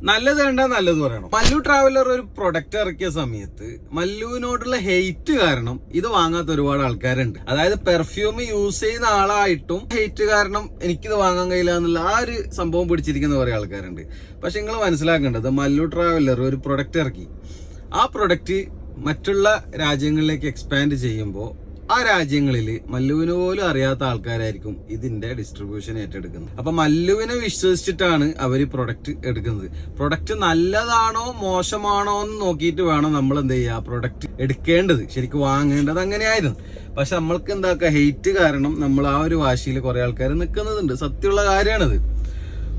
നല്ലത് കണ്ടാ നല്ലത് പറയണം. മല്ലു ട്രാവലർ ഒരു പ്രൊഡക്റ്റ് ഇറക്കിയ സമയത്ത് മല്ലുവിനോടുള്ള ഹെയ്റ്റ് കാരണം ഇത് വാങ്ങാത്ത ഒരുപാട് ആൾക്കാരുണ്ട്. അതായത് പെർഫ്യൂം യൂസ് ചെയ്യുന്ന ആളായിട്ടും ഹെയ്റ്റ് കാരണം എനിക്കിത് വാങ്ങാൻ കഴിയില്ല എന്നുള്ള ആ ഒരു സംഭവം പിടിച്ചിരിക്കുന്ന കുറെ ആൾക്കാരുണ്ട്. പക്ഷെ നിങ്ങൾ മനസ്സിലാക്കേണ്ടത് മല്ലു ട്രാവലർ ഒരു പ്രൊഡക്റ്റ് ഇറക്കി. ആ പ്രൊഡക്റ്റ് മറ്റുള്ള രാജ്യങ്ങളിലേക്ക് എക്സ്പാൻഡ് ചെയ്യുമ്പോൾ ആ രാജ്യങ്ങളിൽ മല്ലുവിന് പോലും അറിയാത്ത ആൾക്കാരായിരിക്കും ഇതിന്റെ ഡിസ്ട്രിബ്യൂഷൻ ഏറ്റെടുക്കുന്നത്. അപ്പൊ മല്ലുവിനെ വിശ്വസിച്ചിട്ടാണ് അവർ പ്രൊഡക്റ്റ് എടുക്കുന്നത്. പ്രൊഡക്റ്റ് നല്ലതാണോ മോശമാണോ എന്ന് നോക്കിയിട്ട് വേണം നമ്മൾ എന്ത് ചെയ്യുക, പ്രൊഡക്റ്റ് എടുക്കേണ്ടത്, ശരിക്കും വാങ്ങേണ്ടത് അങ്ങനെയായിരുന്നു. പക്ഷെ നമ്മൾക്ക് എന്താക്കുക, ഹെയ്റ്റ് കാരണം നമ്മൾ ആ ഒരു വാശിയിൽ കുറെ ആൾക്കാർ നിൽക്കുന്നതുണ്ട്. സത്യമുള്ള കാര്യമാണത്.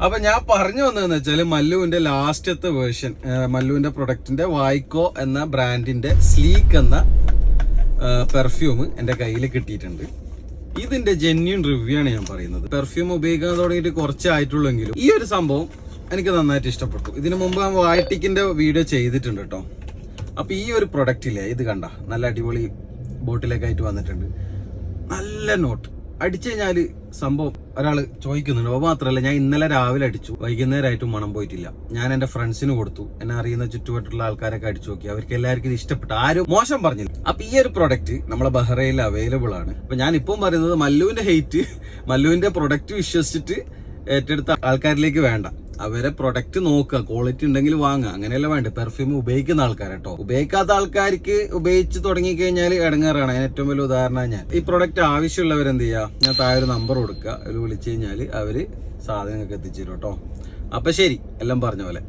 അപ്പൊ ഞാൻ പറഞ്ഞു വന്നതെന്ന് വെച്ചാൽ മല്ലുവിന്റെ ലാസ്റ്റത്തെ വേർഷൻ, മല്ലുവിന്റെ പ്രൊഡക്റ്റിന്റെ വായ്ക്കോ എന്ന ബ്രാൻഡിന്റെ സ്ലീക്ക് എന്ന പെർഫ്യൂം എന്റെ കയ്യിൽ കിട്ടിയിട്ടുണ്ട്. ഇതിന്റെ ജെന്യൂൻ റിവ്യൂ ആണ് ഞാൻ പറയുന്നത്. പെർഫ്യൂം ഉപയോഗിക്കാൻ തുടങ്ങിയിട്ട് കുറച്ചായിട്ടുള്ളെങ്കിലും ഈ ഒരു സംഭവം എനിക്ക് നന്നായിട്ട് ഇഷ്ടപ്പെട്ടു. ഇതിനു മുമ്പ് ഞാൻ വായറ്റിക്കിന്റെ വീഡിയോ ചെയ്തിട്ടുണ്ട് കേട്ടോ. അപ്പൊ ഈ ഒരു പ്രൊഡക്റ്റില്ലേ, ഇത് കണ്ട നല്ല അടിപൊളി ബോട്ടിലൊക്കെ ആയിട്ട് വന്നിട്ടുണ്ട്. നല്ല നോട്ട് അടിച്ചു കഴിഞ്ഞാല് സംഭവം ഒരാള് ചോദിക്കുന്നുണ്ട്. അത് മാത്രമല്ല, ഞാൻ ഇന്നലെ രാവിലെ അടിച്ചു, വൈകുന്നേരമായിട്ടും മണം പോയിട്ടില്ല. ഞാൻ എന്റെ ഫ്രണ്ട്സിന് കൊടുത്തു, എന്നെ അറിയുന്ന ചുറ്റുവട്ടുള്ള ആൾക്കാരൊക്കെ അടിച്ചു നോക്കി. അവർക്ക് എല്ലാവർക്കും ഇത് ഇഷ്ടപ്പെട്ടു, ആരും മോശം പറഞ്ഞില്ല. അപ്പൊ ഈ ഒരു പ്രൊഡക്റ്റ് നമ്മളെ ബഹ്റൈനിൽ അവൈലബിൾ ആണ്. അപ്പൊ ഞാൻ ഇപ്പം പറയുന്നത് മല്ലുവിന്റെ ഹെയ്റ്റ്, മല്ലുവിന്റെ പ്രൊഡക്റ്റ് വിശ്വസിച്ചിട്ട് ഏറ്റെടുത്ത ആൾക്കാരിലേക്ക് വേണ്ട. അവരെ പ്രൊഡക്റ്റ് നോക്കുക, ക്വാളിറ്റി ഉണ്ടെങ്കിൽ വാങ്ങുക, അങ്ങനെയല്ല വേണ്ട. പെർഫ്യൂം ഉപയോഗിക്കുന്ന ആൾക്കാരെട്ടോ. ഉപയോഗിക്കാത്ത ആൾക്കാർക്ക് ഉപയോഗിച്ച് തുടങ്ങി കഴിഞ്ഞാൽ ഇടങ്ങാറാണ്. അതിന് ഏറ്റവും വലിയ ഉദാഹരണം ഞാൻ. ഈ പ്രൊഡക്റ്റ് ആവശ്യമുള്ളവരെന്ത് ചെയ്യുക, ഞാൻ താഴെ ഒരു നമ്പർ കൊടുക്കുക, അതിൽ വിളിച്ചു കഴിഞ്ഞാൽ അവര് സാധനങ്ങൾക്ക് എത്തിച്ചു തരും കേട്ടോ. അപ്പൊ ശരി, എല്ലാം പറഞ്ഞ പോലെ.